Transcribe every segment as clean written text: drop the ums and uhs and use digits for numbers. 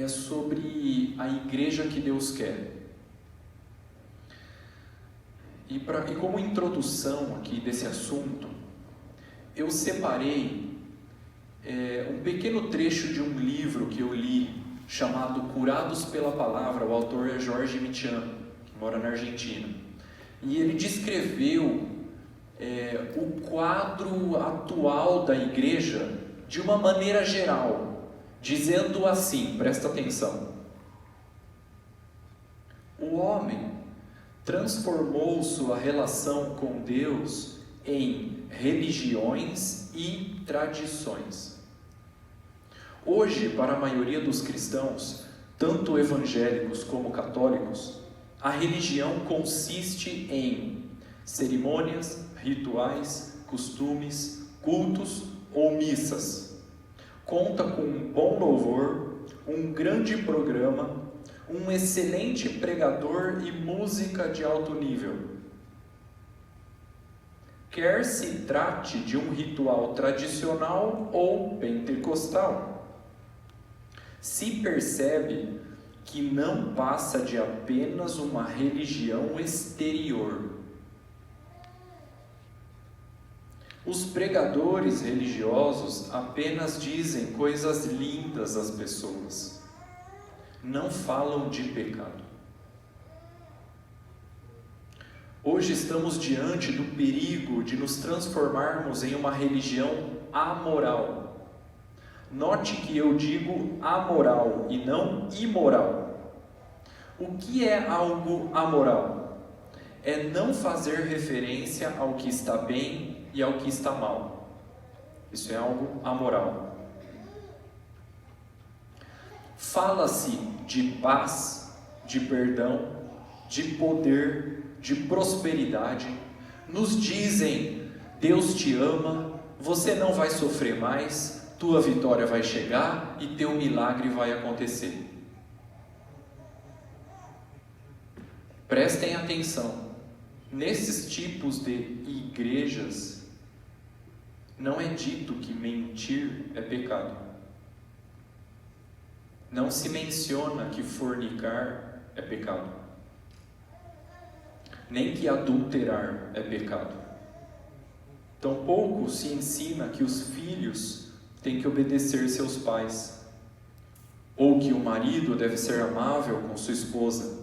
É sobre a igreja que Deus quer. E como introdução aqui desse assunto, eu separei um pequeno trecho de um livro que eu li, chamado Curados pela Palavra. O autor é Jorge Michan, que mora na Argentina. E ele descreveu o quadro atual da igreja de uma maneira geral, dizendo assim, presta atenção: o homem transformou sua relação com Deus em religiões e tradições. Hoje, para a maioria dos cristãos, tanto evangélicos como católicos, a religião consiste em cerimônias, rituais, costumes, cultos ou missas. Conta com um bom louvor, um grande programa, um excelente pregador e música de alto nível. Quer se trate de um ritual tradicional ou pentecostal, se percebe que não passa de apenas uma religião exterior. Os pregadores religiosos apenas dizem coisas lindas às pessoas, não falam de pecado. Hoje estamos diante do perigo de nos transformarmos em uma religião amoral. Note que eu digo amoral e não imoral. O que é algo amoral? É não fazer referência ao que está bem e ao que está mal. Isso é algo amoral. Fala-se de paz, de perdão, de poder, de prosperidade. Nos dizem: Deus te ama, você não vai sofrer mais, tua vitória vai chegar e teu milagre vai acontecer. Prestem atenção, nesses tipos de igrejas, não é dito que mentir é pecado. Não se menciona que fornicar é pecado, nem que adulterar é pecado. Tampouco se ensina que os filhos têm que obedecer seus pais, ou que o marido deve ser amável com sua esposa.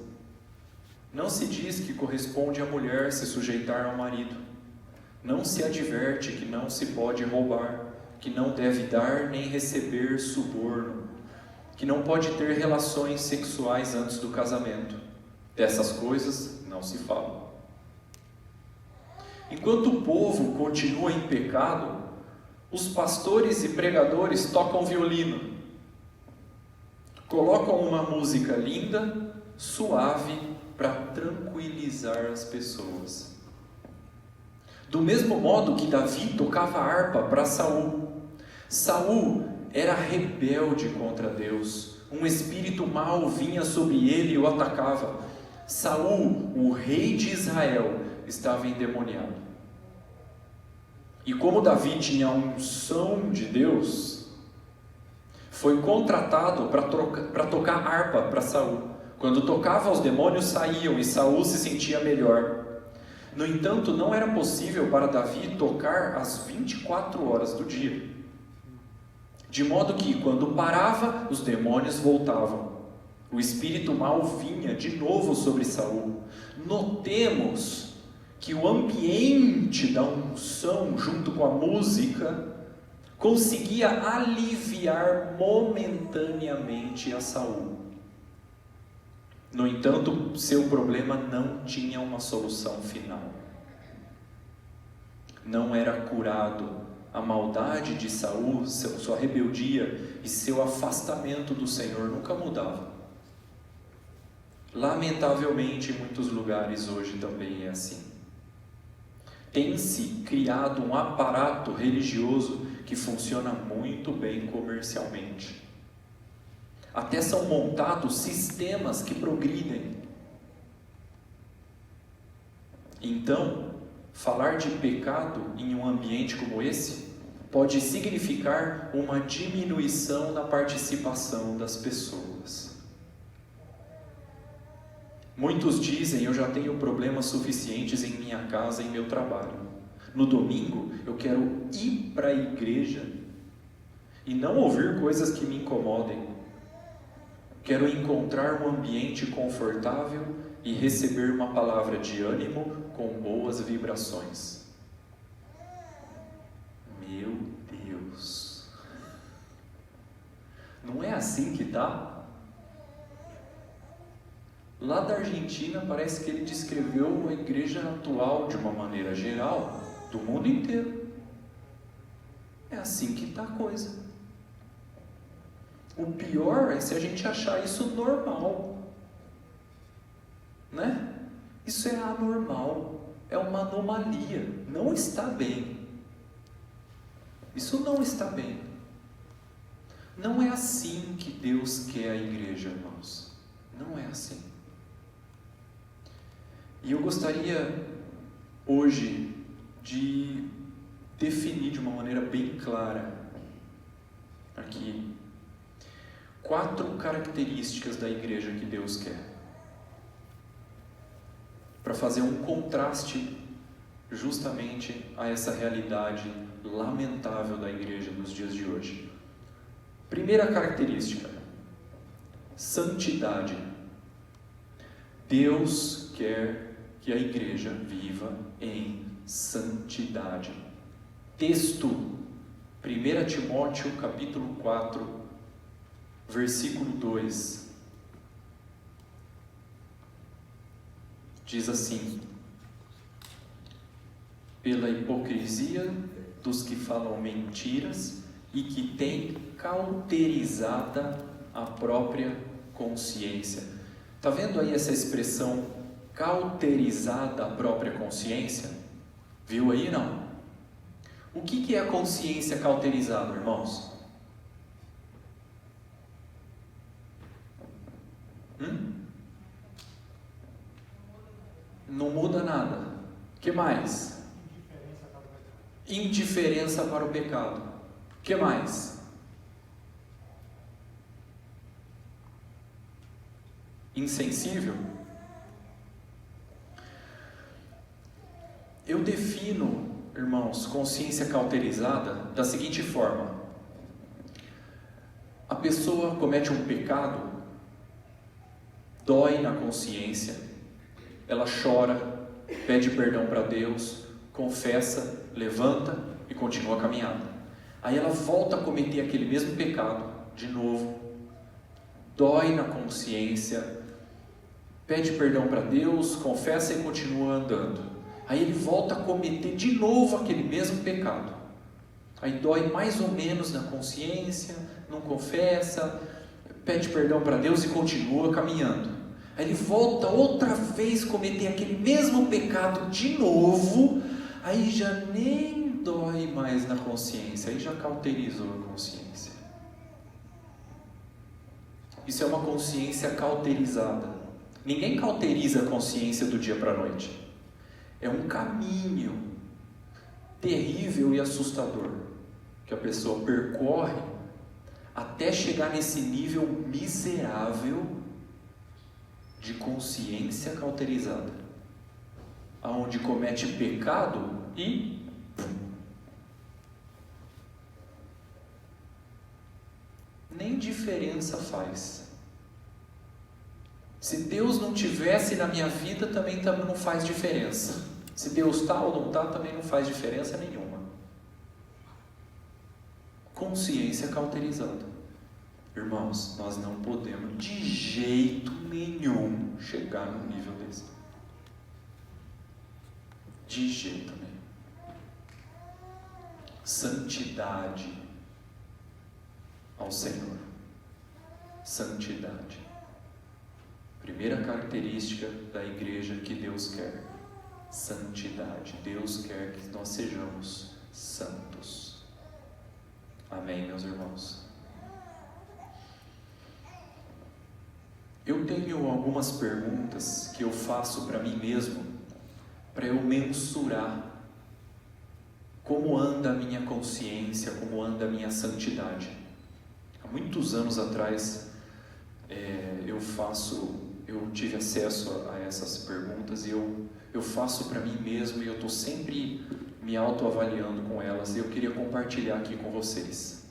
Não se diz que corresponde à mulher se sujeitar ao marido. Não se adverte que não se pode roubar, que não deve dar nem receber suborno, que não pode ter relações sexuais antes do casamento. Dessas coisas não se fala. Enquanto o povo continua em pecado, os pastores e pregadores tocam violino, colocam uma música linda, suave, para tranquilizar as pessoas. Do mesmo modo que Davi tocava harpa para Saul. Saul era rebelde contra Deus. Um espírito mau vinha sobre ele e o atacava. Saul, o rei de Israel, estava endemoniado. E como Davi tinha a unção de Deus, foi contratado para tocar harpa para Saul. Quando tocava, os demônios saíam e Saul se sentia melhor. No entanto, não era possível para Davi tocar às 24 horas do dia. De modo que, quando parava, os demônios voltavam. O espírito mau vinha de novo sobre Saul. Notemos que o ambiente da unção, junto com a música, conseguia aliviar momentaneamente a Saul. No entanto, seu problema não tinha uma solução final. Não era curado. A maldade de Saul, sua rebeldia e seu afastamento do Senhor nunca mudava. Lamentavelmente, em muitos lugares hoje também é assim. Tem-se criado um aparato religioso que funciona muito bem comercialmente. Até são montados sistemas que progridem. Então, falar de pecado em um ambiente como esse pode significar uma diminuição na participação das pessoas. Muitos dizem: eu já tenho problemas suficientes em minha casa e em meu trabalho. No domingo eu quero ir para a igreja e não ouvir coisas que me incomodem. Quero encontrar um ambiente confortável e receber uma palavra de ânimo com boas vibrações. Meu Deus! Não é assim que tá? Lá da Argentina parece que ele descreveu a igreja atual de uma maneira geral, do mundo inteiro. É assim que tá a coisa. O pior é se a gente achar isso normal, né? Isso é anormal, é uma anomalia, não está bem. Isso não está bem. Não é assim que Deus quer a igreja, irmãos. Não é assim. E eu gostaria hoje de definir de uma maneira bem clara aqui 4 características da igreja que Deus quer, para fazer um contraste justamente a essa realidade lamentável da igreja nos dias de hoje. Primeira característica: santidade. Deus quer que a igreja viva em santidade. Texto: 1 Timóteo capítulo 4, versículo 2. Diz assim: pela hipocrisia dos que falam mentiras e que têm cauterizada a própria consciência. Está vendo aí essa expressão, cauterizada a própria consciência? Viu aí, não? O que é a consciência cauterizada, irmãos? Não muda nada. O que mais? Indiferença para o pecado. O que mais? Insensível. Eu defino, irmãos, consciência cauterizada da seguinte forma: a pessoa comete um pecado, dói na consciência, ela chora, pede perdão para Deus, confessa, levanta e continua a caminhada. Aí ela volta a cometer aquele mesmo pecado de novo, dói na consciência, pede perdão para Deus, confessa e continua andando. Aí ele volta a cometer de novo aquele mesmo pecado. Aí dói mais ou menos na consciência, não confessa, pede perdão para Deus e continua caminhando. Aí ele volta outra vez a cometer aquele mesmo pecado de novo, aí já nem dói mais na consciência, aí já cauterizou a consciência. Isso é uma consciência cauterizada. Ninguém cauteriza a consciência do dia para a noite. É um caminho terrível e assustador que a pessoa percorre até chegar nesse nível miserável de consciência cauterizada, aonde comete pecado e nem diferença faz. Se Deus não tivesse na minha vida, também não faz diferença. Se Deus está ou não está, também não faz diferença nenhuma. Consciência cauterizada. Irmãos, nós não podemos de jeito nenhum chegar num nível desse. De jeito nenhum. Santidade ao Senhor. Santidade. Primeira característica da igreja que Deus quer: santidade. Deus quer que nós sejamos santos. Amém, meus irmãos? Eu tenho algumas perguntas que eu faço para mim mesmo, para eu mensurar como anda a minha consciência, como anda a minha santidade. Há muitos anos atrás, eu tive acesso a essas perguntas e eu faço para mim mesmo e eu estou sempre me autoavaliando com elas e eu queria compartilhar aqui com vocês.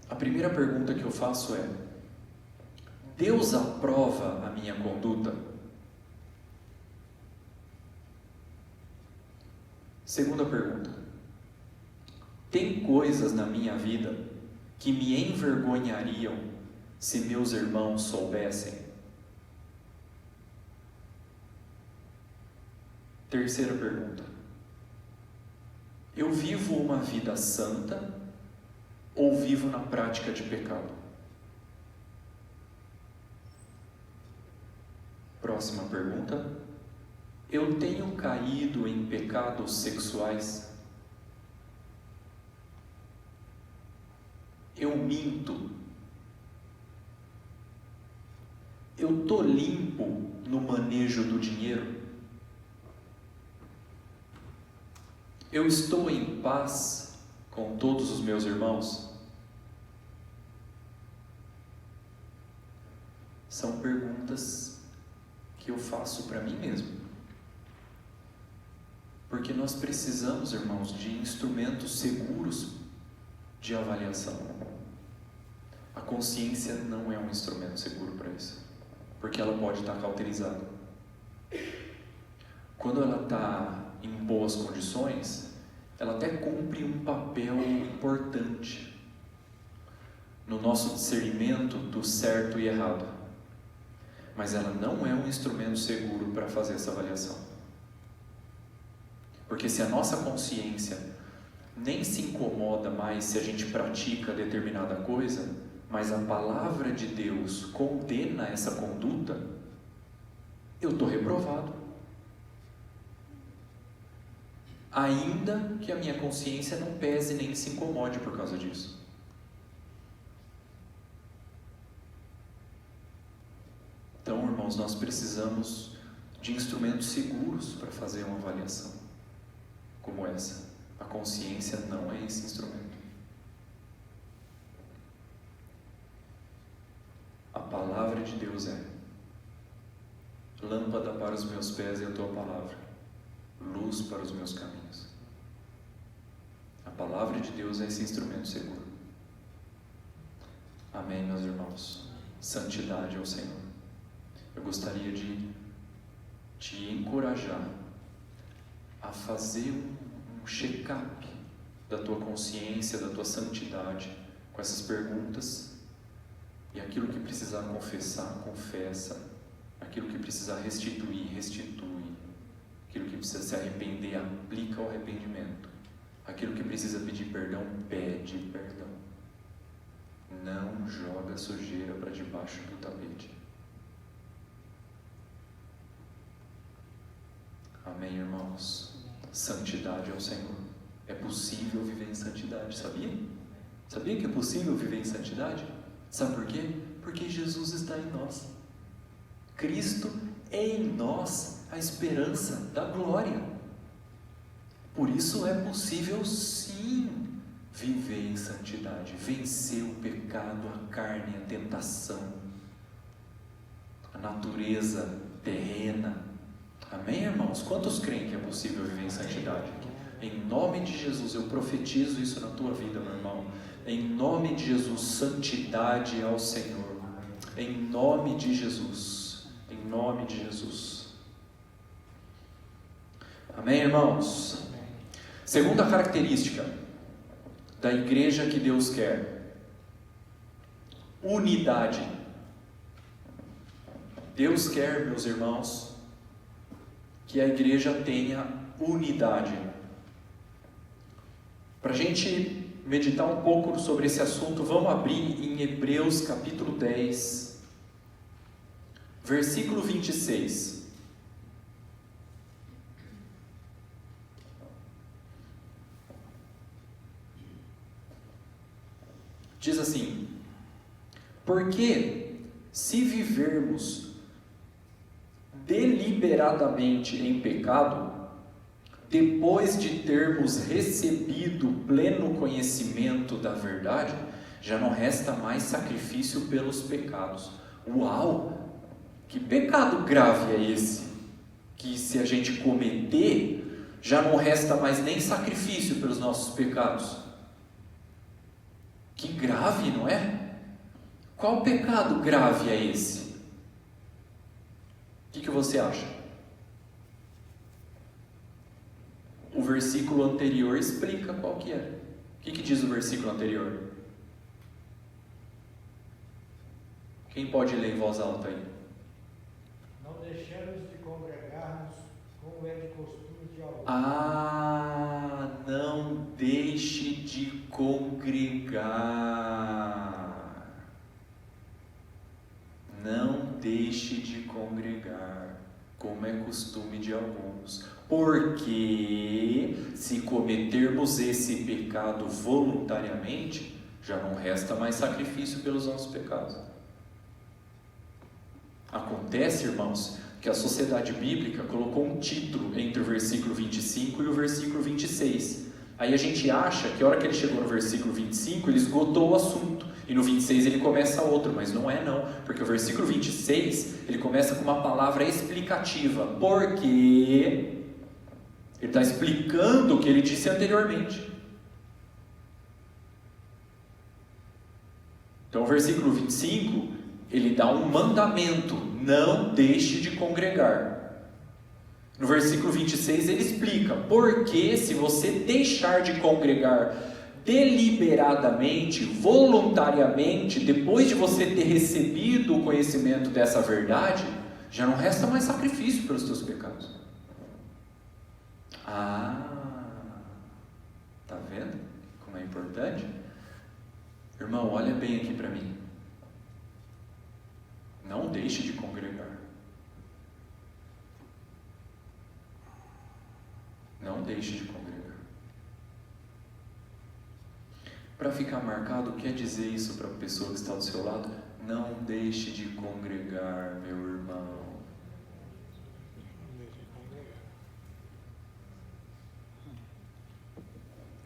A primeira pergunta que eu faço é: Deus aprova a minha conduta? Segunda pergunta: tem coisas na minha vida que me envergonhariam se meus irmãos soubessem? Terceira pergunta: eu vivo uma vida santa ou vivo na prática de pecado? Próxima pergunta: eu tenho caído em pecados sexuais? Eu minto? Eu estou limpo no manejo do dinheiro? Eu estou em paz com todos os meus irmãos? São perguntas que eu faço para mim mesmo. Porque nós precisamos, irmãos, de instrumentos seguros de avaliação. A consciência não é um instrumento seguro para isso, porque ela pode estar cauterizada. Quando ela está em boas condições, ela até cumpre um papel importante no nosso discernimento do certo e errado, mas ela não é um instrumento seguro para fazer essa avaliação. Porque se a nossa consciência nem se incomoda mais se a gente pratica determinada coisa, mas a palavra de Deus condena essa conduta, eu estou reprovado. Ainda que a minha consciência não pese nem se incomode por causa disso. Então, irmãos, nós precisamos de instrumentos seguros para fazer uma avaliação como essa. A consciência não é esse instrumento. A palavra de Deus é lâmpada para os meus pés e a tua palavra, luz para os meus caminhos. A palavra de Deus é esse instrumento seguro. Amém, meus irmãos? Santidade ao Senhor. Eu gostaria de te encorajar a fazer um check-up da tua consciência, da tua santidade, com essas perguntas, e aquilo que precisar confessar, confessa, aquilo que precisar restituir, restitui, aquilo que precisa se arrepender, aplica o arrependimento, aquilo que precisa pedir perdão, pede perdão. Não joga sujeira para debaixo do tapete. Amém, irmãos? Santidade ao Senhor. É possível viver em santidade, sabia? Sabia que é possível viver em santidade? Sabe por quê? Porque Jesus está em nós. Cristo é em nós a esperança da glória. Por isso é possível sim viver em santidade, vencer o pecado, a carne, a tentação, a natureza terrena. Amém, irmãos? Quantos creem que é possível viver em santidade? Em nome de Jesus, eu profetizo isso na tua vida, meu irmão. Em nome de Jesus, santidade ao Senhor. Em nome de Jesus. Em nome de Jesus. Amém, irmãos? Segunda característica da igreja que Deus quer: unidade. Deus quer, meus irmãos, que a igreja tenha unidade. Para a gente meditar um pouco sobre esse assunto, vamos abrir em Hebreus capítulo 10, versículo 26. Diz assim: porque se vivermos deliberadamente em pecado, depois de termos recebido pleno conhecimento da verdade, já não resta mais sacrifício pelos pecados. Uau! Que pecado grave é esse? Que se a gente cometer, já não resta mais nem sacrifício pelos nossos pecados. Que grave, não é? Qual pecado grave é esse? O que você acha? O versículo anterior explica qual que é. O que diz o versículo anterior? Quem pode ler em voz alta aí? Não deixemos de congregar-nos, como é de costume de alguns. Não deixe de congregar. Não deixe de congregar, como é costume de alguns. Porque se cometermos esse pecado voluntariamente, já não resta mais sacrifício pelos nossos pecados. Acontece, irmãos, que a sociedade bíblica colocou um título entre o versículo 25 e o versículo 26. Aí a gente acha que a hora que ele chegou no versículo 25, ele esgotou o assunto. E no 26 ele começa outro, mas não é não. Porque o versículo 26, ele começa com uma palavra explicativa. Porque ele está explicando o que ele disse anteriormente. Então o versículo 25... ele dá um mandamento: não deixe de congregar. No versículo 26 ele explica, porque se você deixar de congregar deliberadamente, voluntariamente, depois de você ter recebido o conhecimento dessa verdade, já não resta mais sacrifício pelos teus pecados. Tá vendo como é importante? Irmão, olha bem aqui para mim. Não deixe de congregar. Não deixe de congregar. Para ficar marcado, quer dizer isso para a pessoa que está do seu lado? Não deixe de congregar, meu irmão.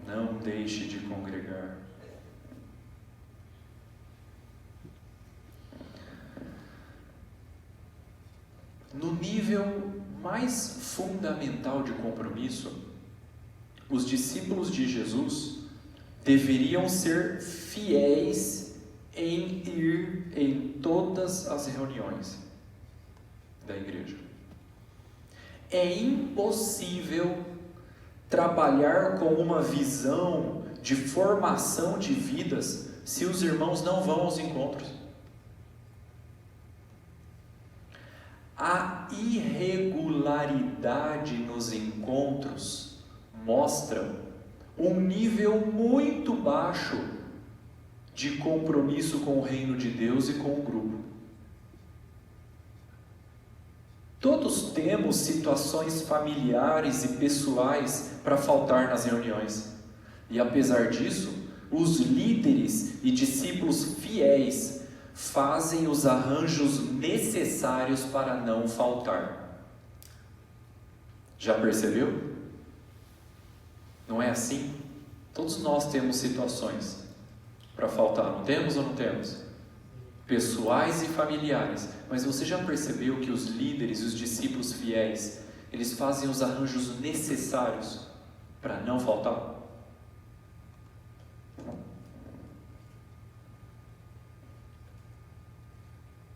Não deixe de congregar. No nível mais fundamental de compromisso, os discípulos de Jesus deveriam ser fiéis em ir em todas as reuniões da igreja. É impossível trabalhar com uma visão de formação de vidas se os irmãos não vão aos encontros. A irregularidade nos encontros mostra um nível muito baixo de compromisso com o reino de Deus e com o grupo. Todos temos situações familiares e pessoais para faltar nas reuniões. E apesar disso, os líderes e discípulos fiéis fazem os arranjos necessários para não faltar. Já percebeu? Não é assim? Todos nós temos situações para faltar, não temos ou não temos? Pessoais e familiares. Mas você já percebeu que os líderes e os discípulos fiéis, eles fazem os arranjos necessários para não faltar?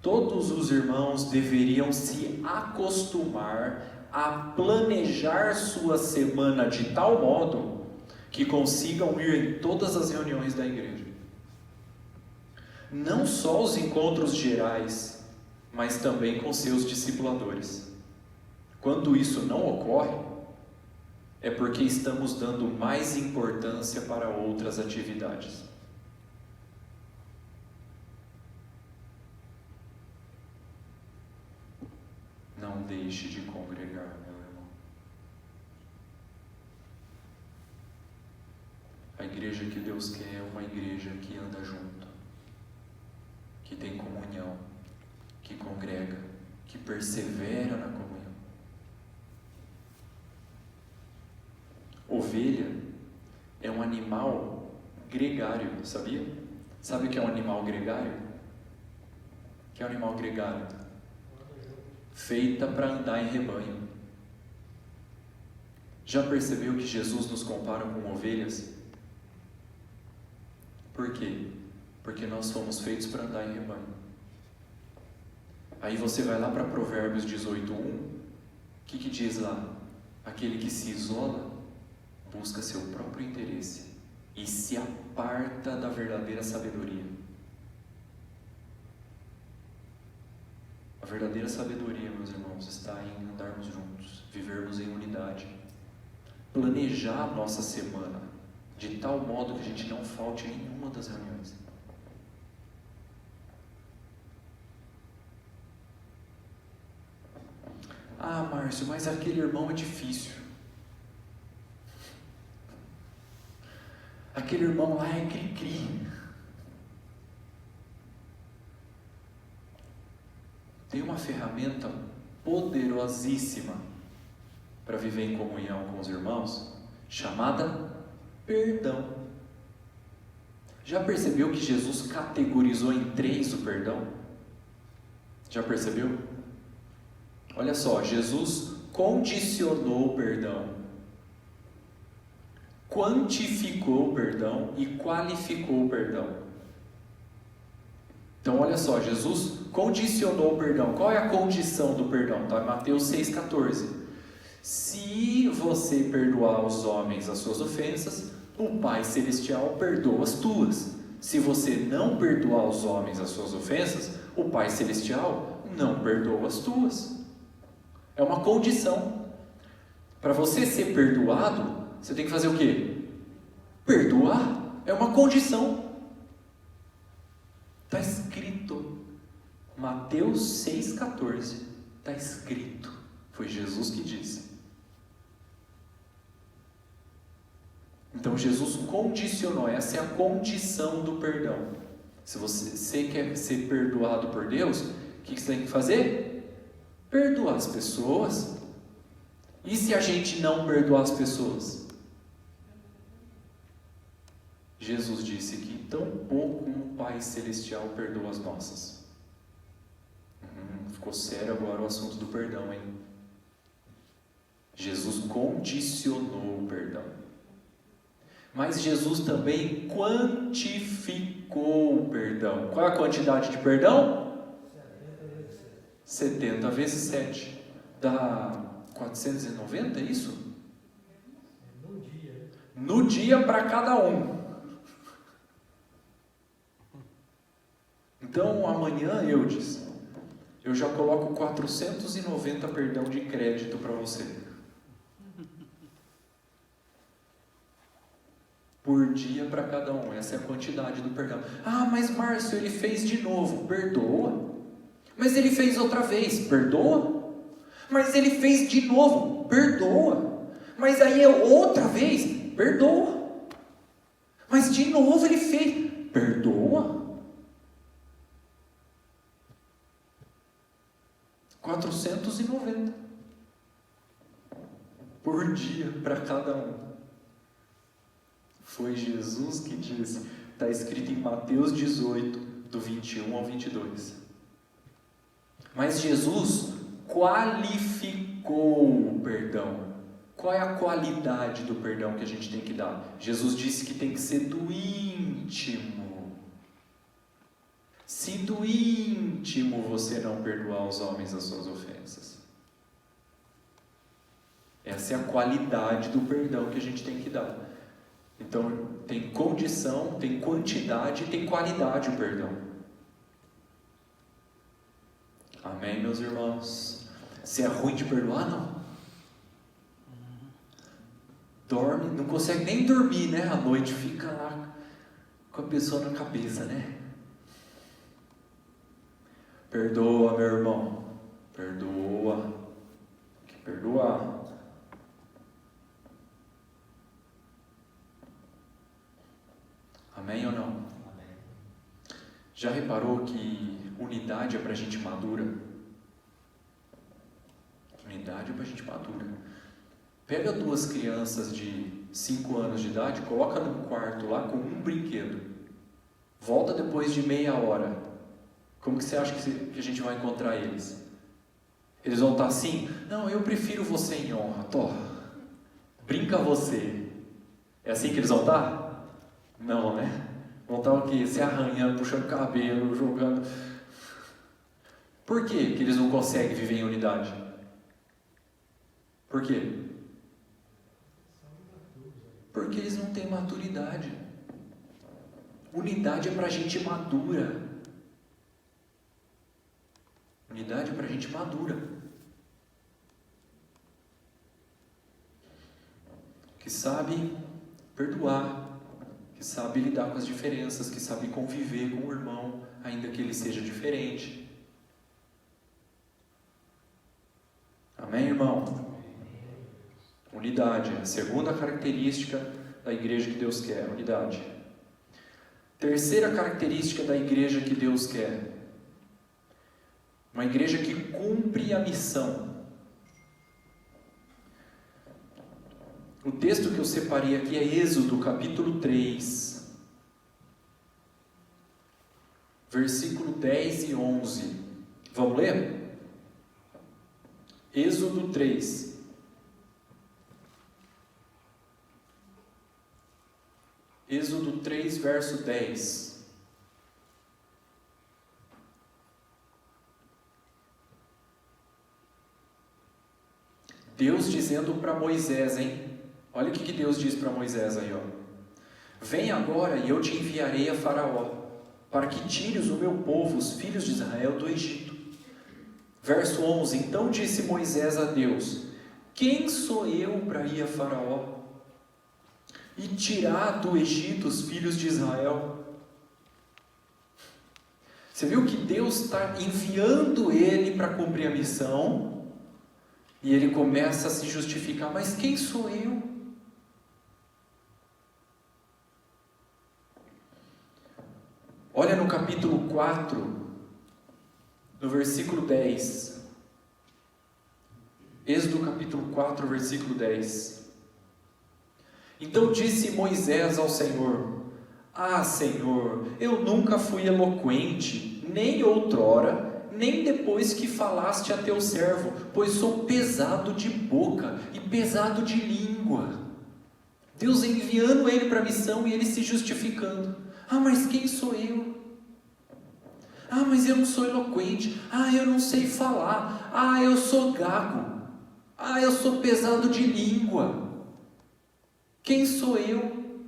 Todos os irmãos deveriam se acostumar a planejar sua semana de tal modo que consigam ir em todas as reuniões da igreja. Não só os encontros gerais, mas também com seus discipuladores. Quando isso não ocorre, é porque estamos dando mais importância para outras atividades. Não deixe de congregar, meu irmão. A igreja que Deus quer é uma igreja que anda junto, que tem comunhão, que congrega, que persevera na comunhão. ovelha é um animal gregário, sabia? Sabe o que é um animal gregário? O que é um animal gregário? Feita para andar em rebanho. Já percebeu que Jesus nos compara com ovelhas? Por quê? Porque nós fomos feitos para andar em rebanho. Aí você vai lá para Provérbios 18:1. O que diz lá? Aquele que se isola busca seu próprio interesse e se aparta da verdadeira sabedoria. A verdadeira sabedoria, meus irmãos, está em andarmos juntos, vivermos em unidade, planejar a nossa semana de tal modo que a gente não falte em nenhuma das reuniões. Ah, Márcio, mas aquele irmão é difícil. Aquele irmão lá é cri-cri. Tem uma ferramenta poderosíssima para viver em comunhão com os irmãos, chamada perdão. Já percebeu que Jesus categorizou em 3 o perdão? Já percebeu? Olha só, Jesus condicionou o perdão, quantificou o perdão e qualificou o perdão. Então olha só, Jesus condicionou o perdão. Qual é a condição do perdão? Está em Mateus 6,14. Se você perdoar aos homens as suas ofensas, o Pai Celestial perdoa as tuas. Se você não perdoar aos homens as suas ofensas, o Pai Celestial não perdoa as tuas. É uma condição. Para você ser perdoado, você tem que fazer o quê? Perdoar. É uma condição. Está escrito. Mateus 6,14. Está escrito. Foi Jesus que disse. Então Jesus condicionou. Essa é a condição do perdão. Se você quer ser perdoado por Deus, o que você tem que fazer? Perdoar as pessoas. E se a gente não perdoar as pessoas? Jesus disse que tão pouco o Pai Celestial perdoa as nossas. Ficou sério agora o assunto do perdão, hein? Jesus condicionou o perdão. Mas Jesus também quantificou o perdão. Qual é a quantidade de perdão? 70 vezes 7. Dá 490, é isso? No dia. No dia para cada um. Então amanhã, Eudes, eu já coloco 490 perdão de crédito para você. Por dia para cada um. Essa é a quantidade do perdão. Ah, mas Márcio, ele fez de novo. Perdoa. Mas ele fez outra vez. Perdoa. Mas ele fez de novo. Perdoa. Mas aí é outra vez. Perdoa. Mas de novo ele fez. Perdoa. 490 por dia para cada um. Foi Jesus que disse. Está escrito em Mateus 18, do 21 ao 22. Mas Jesus qualificou o perdão. Qual é a qualidade do perdão que a gente tem que dar? Jesus disse que tem que ser do íntimo. Se do íntimo você não perdoar os homens as suas ofensas. Essa é a qualidade do perdão que a gente tem que dar. Então, tem condição, tem quantidade e tem qualidade o perdão. Amém, meus irmãos? Se é ruim de perdoar, não. Dorme, não consegue nem dormir, né? À noite fica lá com a pessoa na cabeça, né? Perdoa, meu irmão. Perdoa. Tem que perdoar. Amém ou não? Amém. Já reparou que unidade é para gente madura? Unidade é para gente madura. Pega 2 crianças de 5 anos de idade, coloca num quarto lá com um brinquedo. Volta depois de meia hora. Como que você acha que a gente vai encontrar eles? Eles vão estar assim? Não, eu prefiro você em honra. Tô. Brinca você. É assim que eles vão estar? Não, né? Vão estar o quê? Se arranhando, puxando cabelo, jogando. Por que eles não conseguem viver em unidade? Por quê? Porque eles não têm maturidade. Unidade é para gente madura. Unidade é para gente madura. Que sabe perdoar, que sabe lidar com as diferenças, que sabe conviver com o irmão, ainda que ele seja diferente. Amém, irmão? Unidade, a segunda característica da igreja que Deus quer, unidade. Terceira característica da igreja que Deus quer, uma igreja que cumpre a missão. O texto que eu separei aqui é Êxodo, capítulo 3, versículo 10 e 11. Vamos ler? Êxodo 3. Êxodo 3, verso 10. Deus dizendo para Moisés, hein? Olha o que Deus diz para Moisés aí, ó. Vem agora e eu te enviarei a Faraó, para que tires o meu povo, os filhos de Israel, do Egito. Verso 11. Então disse Moisés a Deus: quem sou eu para ir a Faraó e tirar do Egito os filhos de Israel? Você viu que Deus está enviando ele para cumprir a missão, e ele começa a se justificar: mas quem sou eu? Olha no capítulo 4, no versículo 10. Êxodo capítulo 4, versículo 10. Então disse Moisés ao Senhor: ah, Senhor, eu nunca fui eloquente, nem outrora, nem depois que falaste a teu servo, pois sou pesado de boca e pesado de língua. Deus enviando ele para a missão e ele se justificando: ah, mas quem sou eu? Ah, mas eu não sou eloquente. Ah, eu não sei falar. Ah, eu sou gago. Ah, eu sou pesado de língua. Quem sou eu?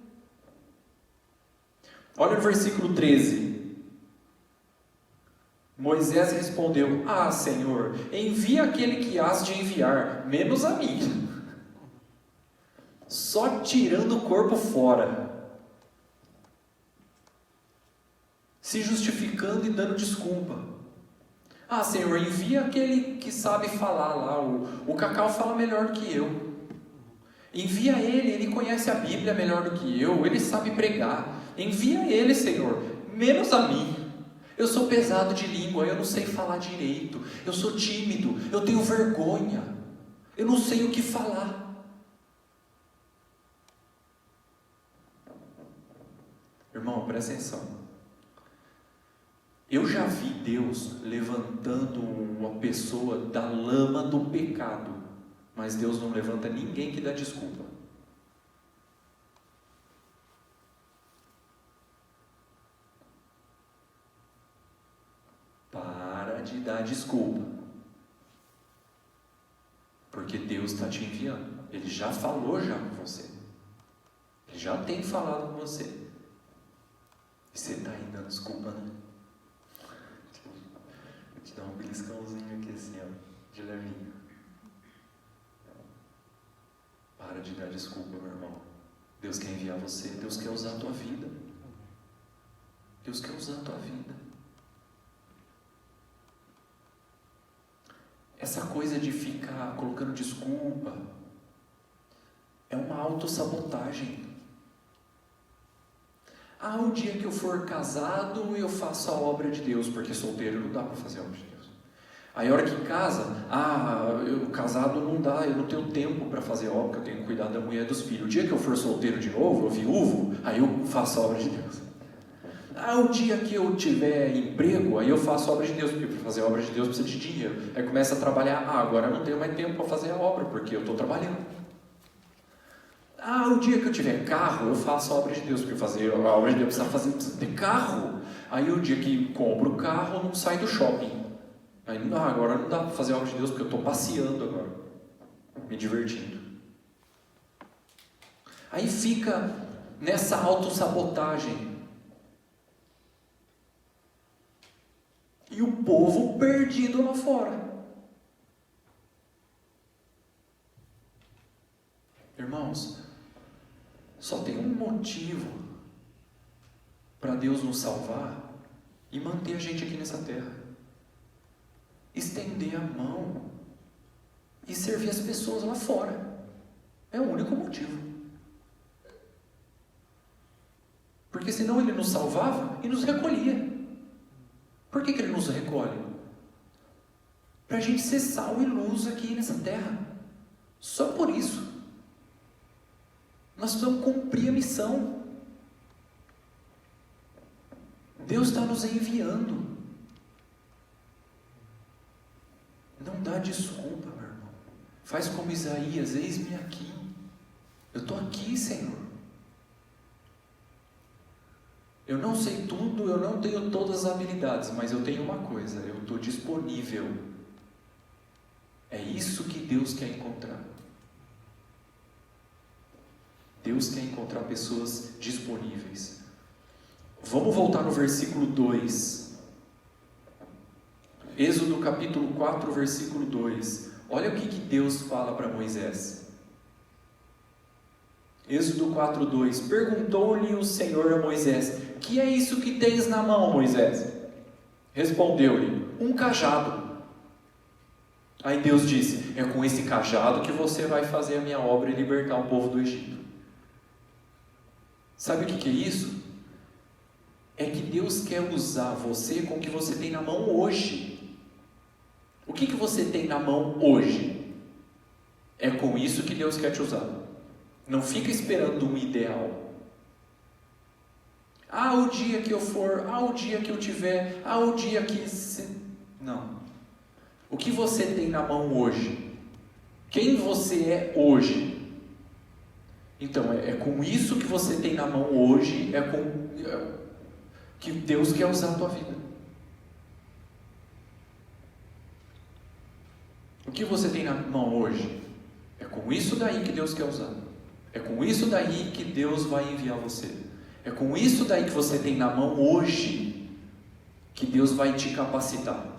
Olha no versículo 13. Moisés respondeu: ah, Senhor, envia aquele que hás de enviar, menos a mim. Só tirando o corpo fora. Se justificando e dando desculpa. Ah, Senhor, envia aquele que sabe falar lá. O Cacau fala melhor do que eu. Envia ele conhece a Bíblia melhor do que eu, ele sabe pregar. Envia ele, Senhor, menos a mim. Eu sou pesado de língua, eu não sei falar direito. Eu sou tímido, eu tenho vergonha. Eu não sei o que falar. Irmão, presta atenção. Eu já vi Deus levantando uma pessoa da lama do pecado, mas Deus não levanta ninguém que dá desculpa. Para de dar desculpa, porque Deus está te enviando. Ele já falou já com você. Ele já tem falado com você. E você está aí dando desculpa, né? Vou te dar um beliscãozinho aqui assim, ó, de levinho. Para de dar desculpa, meu irmão. Deus quer enviar você, Deus quer usar a tua vida. Deus quer usar a tua vida. Essa coisa de ficar colocando desculpa é uma autossabotagem. Ah, o dia que eu for casado eu faço a obra de Deus, porque solteiro não dá para fazer a obra de Deus. Aí a hora que casa, eu casado não dá, eu não tenho tempo para fazer obra, porque eu tenho que cuidar da mulher e dos filhos. O dia que eu for solteiro de novo, eu viúvo, aí eu faço a obra de Deus. O dia que eu tiver emprego, aí eu faço a obra de Deus, porque para fazer a obra de Deus precisa de dinheiro. Aí começa a trabalhar, agora eu não tenho mais tempo para fazer a obra, porque eu estou trabalhando. O dia que eu tiver carro, eu faço a obra de Deus, porque fazer a obra de Deus precisa ter carro. Aí o dia que compro o carro, não sai do shopping. Aí agora não dá para fazer a obra de Deus, porque eu estou passeando agora, me divertindo. Aí fica nessa autossabotagem. E o povo perdido lá fora. Irmãos, só tem um motivo para Deus nos salvar e manter a gente aqui nessa terra: estender a mão e servir as pessoas lá fora. É o único motivo. Porque senão Ele nos salvava e nos recolhia. Por que Ele nos recolhe? Para a gente ser sal e luz aqui nessa terra. Só por isso. Nós precisamos cumprir a missão. Deus está nos enviando. Não dá desculpa, meu irmão. Faz como Isaías: eis-me aqui. Eu estou aqui, Senhor. Eu não sei tudo, eu não tenho todas as habilidades, mas eu tenho uma coisa: eu estou disponível. É isso que Deus quer encontrar. Deus quer encontrar pessoas disponíveis. Vamos voltar no versículo 2. Êxodo capítulo 4, versículo 2. Olha o que Deus fala para Moisés. Êxodo 4, 2. Perguntou-lhe o Senhor a Moisés: que é isso que tens na mão, Moisés? Respondeu-lhe: um cajado. Aí Deus disse: é com esse cajado que você vai fazer a minha obra e libertar o povo do Egito. Sabe o que é isso? É que Deus quer usar você com o que você tem na mão hoje. O que você tem na mão hoje? É com isso que Deus quer te usar. Não fica esperando um ideal. O dia que eu for, o dia que eu tiver, o dia que... Não. O que você tem na mão hoje? Quem você é hoje? Então, é com isso que você tem na mão hoje, que Deus quer usar a tua vida. O que você tem na mão hoje? É com isso daí que Deus quer usar. É com isso daí que Deus vai enviar você. É com isso daí que você tem na mão hoje que Deus vai te capacitar.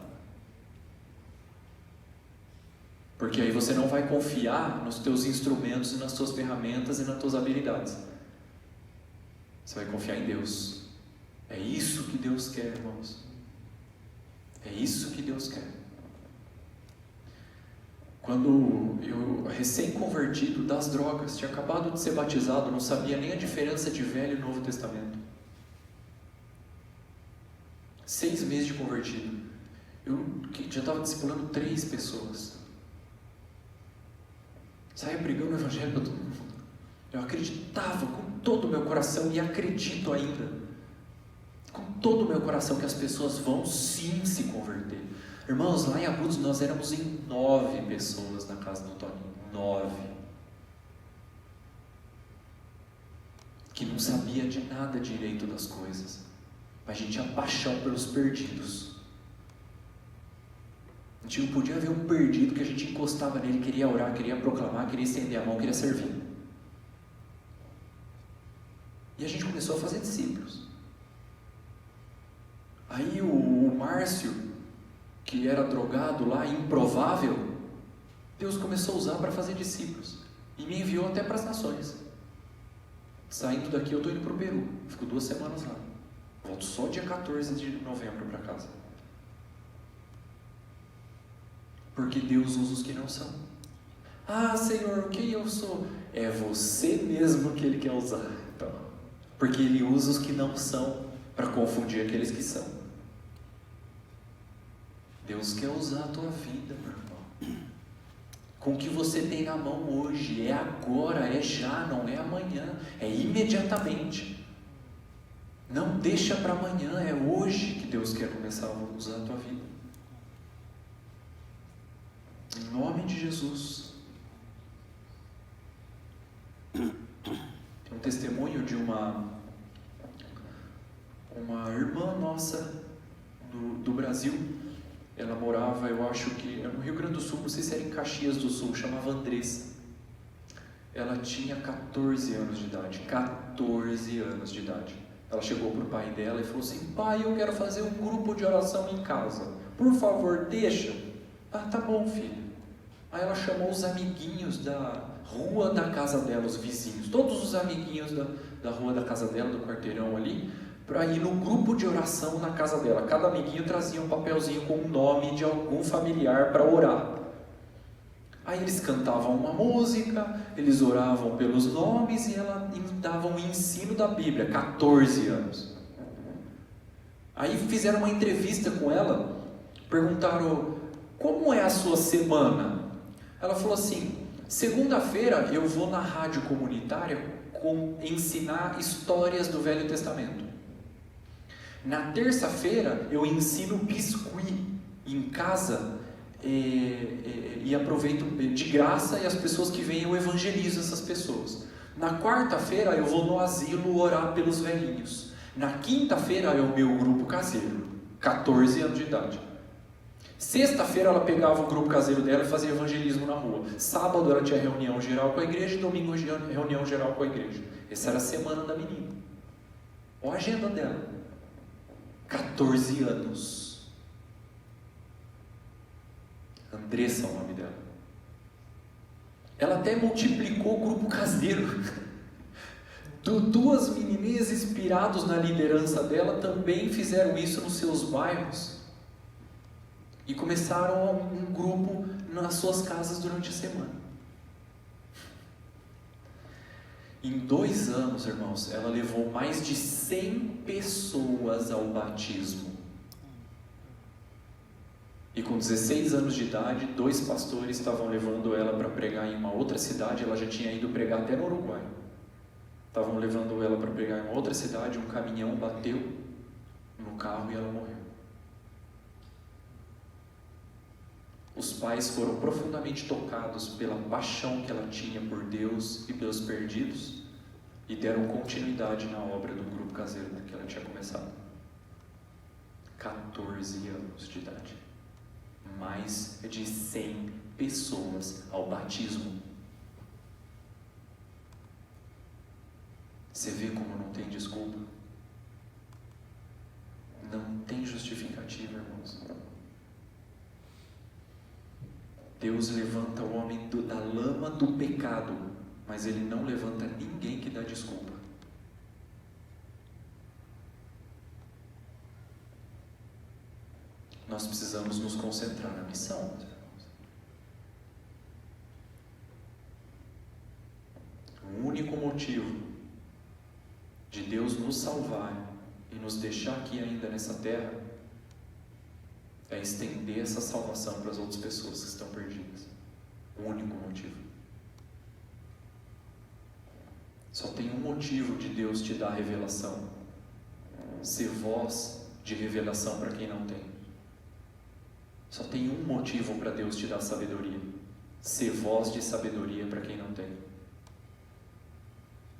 Porque aí você não vai confiar nos teus instrumentos e nas tuas ferramentas e nas tuas habilidades. Você vai confiar em Deus. É isso que Deus quer, irmãos. É isso que Deus quer. Quando eu, recém-convertido das drogas, tinha acabado de ser batizado, não sabia nem a diferença de Velho e Novo Testamento. 6 meses de convertido. Eu já estava discipulando 3 pessoas. Saia pregando o Evangelho para todo mundo. Eu acreditava com todo o meu coração e acredito ainda, com todo o meu coração, que as pessoas vão sim se converter. Irmãos, lá em Agudos nós éramos em 9 pessoas na casa do Toninho. 9. Que não sabia de nada direito das coisas, mas a gente tinha paixão pelos perdidos. A gente não podia ver um perdido que a gente encostava nele, queria orar, queria proclamar, queria estender a mão, queria servir. E a gente começou a fazer discípulos. Aí o Márcio, que era drogado lá, improvável, Deus começou a usar para fazer discípulos. E me enviou até para as nações. Saindo daqui eu estou indo para o Peru. Fico 2 semanas lá. Volto só dia 14 de novembro para casa. Porque Deus usa os que não são. Senhor, quem eu sou? É você mesmo que Ele quer usar. Então, porque Ele usa os que não são para confundir aqueles que são. Deus quer usar a tua vida, meu irmão. Com o que você tem na mão hoje, é agora, é já, não é amanhã, é imediatamente. Não deixa para amanhã, é hoje que Deus quer começar a usar a tua vida. Em nome de Jesus. Tem um testemunho de uma irmã nossa do Brasil. Ela morava, eu acho que no Rio Grande do Sul, não sei se era em Caxias do Sul, chamava Andressa. Ela tinha 14 anos de idade. 14 anos de idade. Ela chegou para o pai dela e falou assim: pai, eu quero fazer um grupo de oração em casa. Por favor, deixa. Ah, tá bom, filho. Aí ela chamou os amiguinhos da rua da casa dela, os vizinhos, todos os amiguinhos da rua da casa dela, do quarteirão ali, para ir no grupo de oração na casa dela. Cada amiguinho trazia um papelzinho com o nome de algum familiar para orar. Aí eles cantavam uma música, eles oravam pelos nomes e ela dava um ensino da Bíblia. 14 anos. Aí fizeram uma entrevista com ela, perguntaram: como é a sua semana? Ela falou assim: segunda-feira eu vou na rádio comunitária ensinar histórias do Velho Testamento. Na terça-feira eu ensino biscuit em casa e aproveito de graça, e as pessoas que vêm eu evangelizo essas pessoas. Na quarta-feira eu vou no asilo orar pelos velhinhos. Na quinta-feira é o meu grupo caseiro, 14 anos de idade. Sexta-feira ela pegava o grupo caseiro dela e fazia evangelismo na rua. Sábado ela tinha reunião geral com a igreja e domingo reunião geral com a igreja. Essa era a semana da menina. Olha a agenda dela. 14 anos. Andressa é o nome dela. Ela até multiplicou o grupo caseiro. Duas menininhas inspiradas na liderança dela também fizeram isso nos seus bairros. E começaram um grupo nas suas casas durante a semana. Em 2 anos, irmãos, ela levou mais de 100 pessoas ao batismo. E com 16 anos de idade, 2 pastores estavam levando ela para pregar em uma outra cidade. Ela já tinha ido pregar até no Uruguai. Estavam levando ela para pregar em uma outra cidade. Um caminhão bateu no carro e ela morreu. Os pais foram profundamente tocados pela paixão que ela tinha por Deus e pelos perdidos e deram continuidade na obra do grupo caseiro que ela tinha começado. 14 anos de idade. Mais de 100 pessoas ao batismo. Você vê como não tem desculpa? Não tem justificativa, irmãos. Deus levanta o homem da lama do pecado, mas Ele não levanta ninguém que dá desculpa. Nós precisamos nos concentrar na missão, meus irmãos. O único motivo de Deus nos salvar e nos deixar aqui ainda nessa terra é estender essa salvação para as outras pessoas que estão perdidas. O único motivo. Só tem um motivo de Deus te dar revelação: ser voz de revelação para quem não tem. Só tem um motivo para Deus te dar sabedoria: ser voz de sabedoria para quem não tem.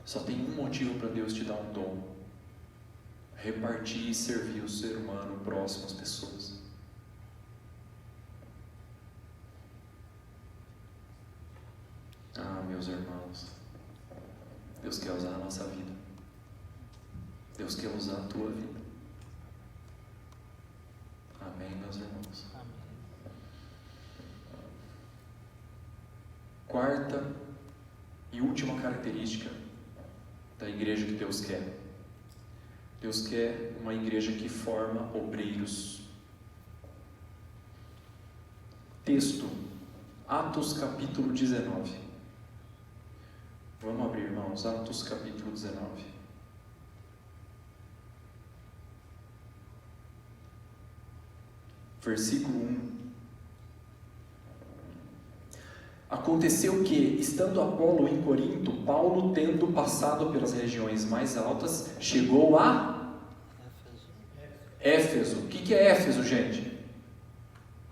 Só tem um motivo para Deus te dar um dom: repartir e servir o ser humano próximo às pessoas. Ah, meus irmãos, Deus quer usar a nossa vida. Deus quer usar a tua vida. Amém, meus irmãos. Amém. Quarta e última característica da igreja que Deus quer. Deus quer uma igreja que forma obreiros. Texto, Atos capítulo 19. Vamos abrir, irmãos, Atos capítulo 19. versículo 1. Aconteceu que, estando Apolo em Corinto, Paulo, tendo passado pelas regiões mais altas, chegou a Éfeso. O que é Éfeso, gente?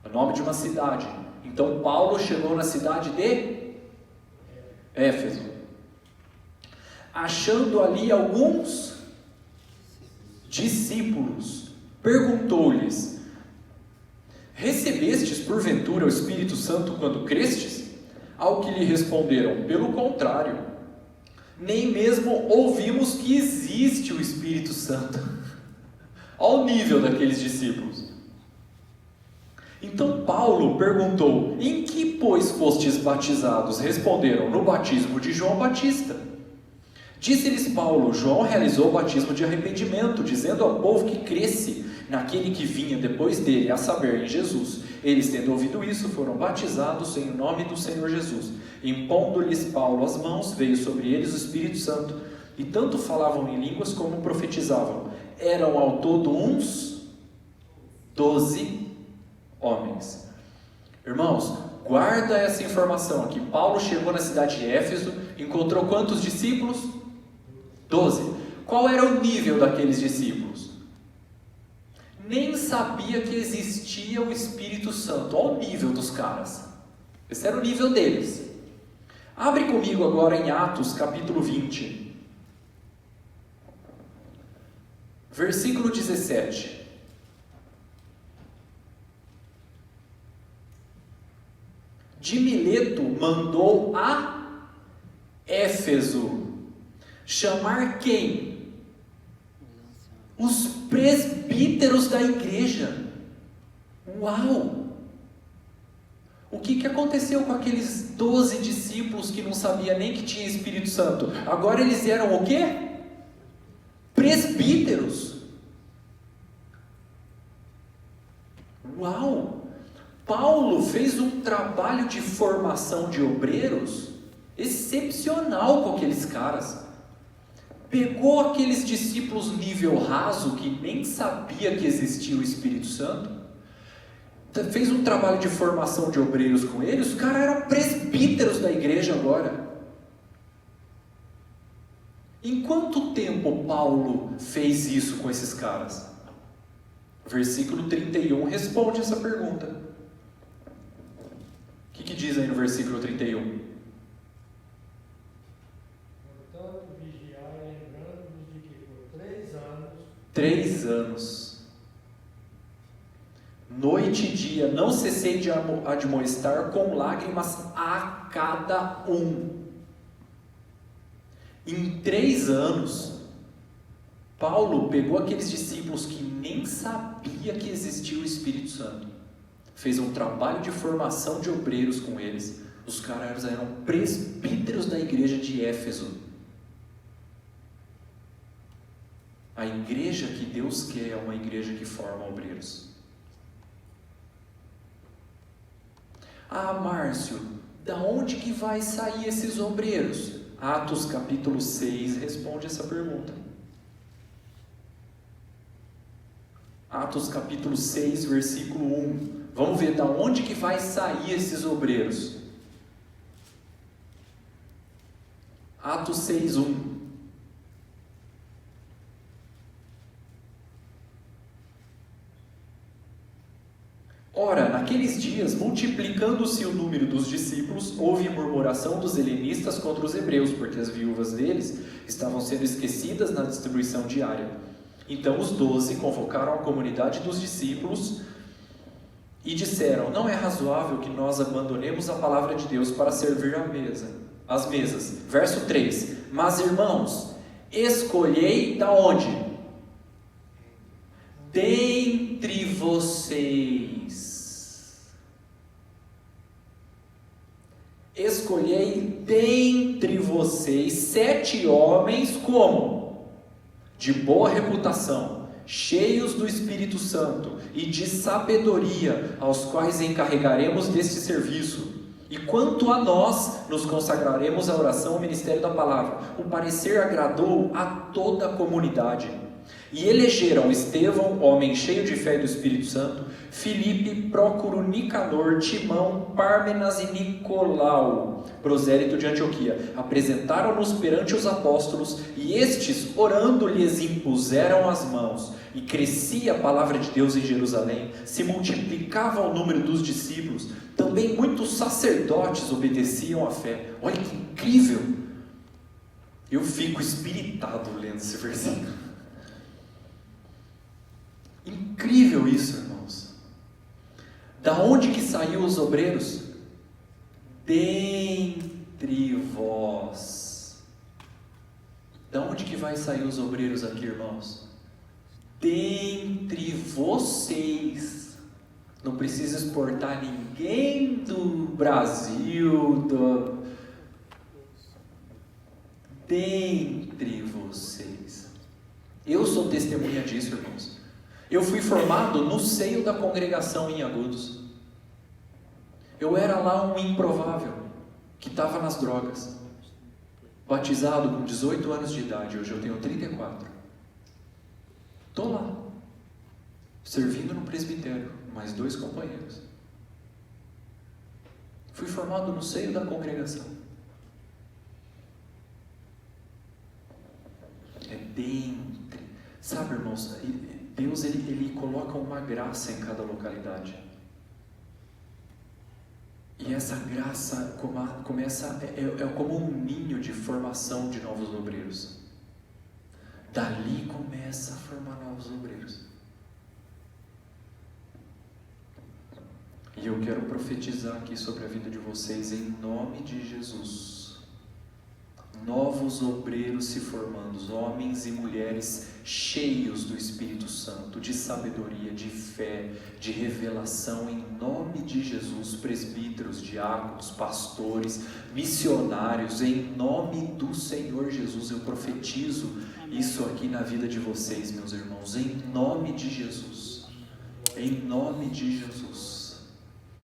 É o nome de uma cidade. Então Paulo chegou na cidade de Éfeso. Achando ali alguns discípulos, perguntou-lhes: recebestes porventura o Espírito Santo quando crestes? Ao que lhe responderam: pelo contrário, nem mesmo ouvimos que existe o Espírito Santo. Ao nível daqueles discípulos. Então Paulo perguntou: em que, pois, fostes batizados? Responderam: no batismo de João Batista. Disse-lhes Paulo: João realizou o batismo de arrependimento, dizendo ao povo que cresce naquele que vinha depois dele, a saber, em Jesus. Eles, tendo ouvido isso, foram batizados em nome do Senhor Jesus. Impondo-lhes Paulo as mãos, veio sobre eles o Espírito Santo, e tanto falavam em línguas como profetizavam. Eram ao todo uns 12 homens. Irmãos, guarda essa informação aqui. Paulo chegou na cidade de Éfeso, encontrou quantos discípulos? 12. Qual era o nível daqueles discípulos? Nem sabia que existia o Espírito Santo. Olha o nível dos caras. Esse era o nível deles. Abre comigo agora em Atos capítulo 20. Versículo 17. De Mileto mandou a Éfeso chamar quem? Os presbíteros da igreja. Uau! O que aconteceu com aqueles 12 discípulos que não sabiam nem que tinha Espírito Santo? Agora eles eram o quê? Presbíteros. Uau! Paulo fez um trabalho de formação de obreiros excepcional com aqueles caras. Pegou aqueles discípulos nível raso que nem sabia que existia o Espírito Santo, fez um trabalho de formação de obreiros com eles. Os caras eram presbíteros da igreja agora. Em quanto tempo Paulo fez isso com esses caras? Versículo 31 responde essa pergunta. O que diz aí no versículo 31? Portanto, vigiai, lembrando-vos de que por 3 anos, noite e dia, não cessei de admoestar com lágrimas a cada um. Em 3 anos, Paulo pegou aqueles discípulos que nem sabia que existia o Espírito Santo, fez um trabalho de formação de obreiros com eles. Os caras eram presbíteros da igreja de Éfeso. A igreja que Deus quer é uma igreja que forma obreiros. Ah, Márcio, da onde que vai sair esses obreiros? Atos capítulo 6 responde essa pergunta. Atos capítulo 6, versículo 1. Vamos ver da onde que vai sair esses obreiros. Atos 6, 1. Ora, naqueles dias, multiplicando-se o número dos discípulos, houve murmuração dos helenistas contra os hebreus, porque as viúvas deles estavam sendo esquecidas na distribuição diária. Então os 12 convocaram a comunidade dos discípulos e disseram: não é razoável que nós abandonemos a palavra de Deus para servir às mesas. Verso 3. Mas, irmãos, escolhei da onde? Dentre vocês. Escolhei dentre vocês 7 homens como? De boa reputação, cheios do Espírito Santo e de sabedoria, aos quais encarregaremos deste serviço. E quanto a nós, nos consagraremos à oração e ao ministério da palavra. O parecer agradou a toda a comunidade. E elegeram Estevão, homem cheio de fé e do Espírito Santo, Filipe, Prócoro, Nicanor, Timão, Pármenas e Nicolau, prosélito de Antioquia. Apresentaram-nos perante os apóstolos, e estes, orando, lhes impuseram as mãos. E crescia a palavra de Deus em Jerusalém, se multiplicava o número dos discípulos, também muitos sacerdotes obedeciam à fé. Olha que incrível! Eu fico espiritado lendo esse versículo. Incrível isso, irmãos. Da onde que saiu os obreiros? Dentre vós. Da onde que vai sair os obreiros aqui, irmãos? Dentre vocês. Não precisa exportar ninguém do Brasil, dentre vocês. Eu sou testemunha disso, irmãos. Eu fui formado no seio da congregação em Agudos. Eu era lá um improvável, que estava nas drogas. Batizado com 18 anos de idade, hoje eu tenho 34. Estou lá, servindo no presbitério, mais 2 companheiros. Fui formado no seio da congregação. É dentre. Sabe, irmãos, Deus ele coloca uma graça em cada localidade. E essa graça começa, é como um ninho de formação de novos obreiros. Dali começa a formar novos obreiros. E eu quero profetizar aqui sobre a vida de vocês em nome de Jesus. Novos obreiros se formando, homens e mulheres cheios do Espírito Santo, de sabedoria, de fé, de revelação, em nome de Jesus, presbíteros, diáconos, pastores, missionários, em nome do Senhor Jesus, eu profetizo isso aqui na vida de vocês, meus irmãos, em nome de Jesus, em nome de Jesus.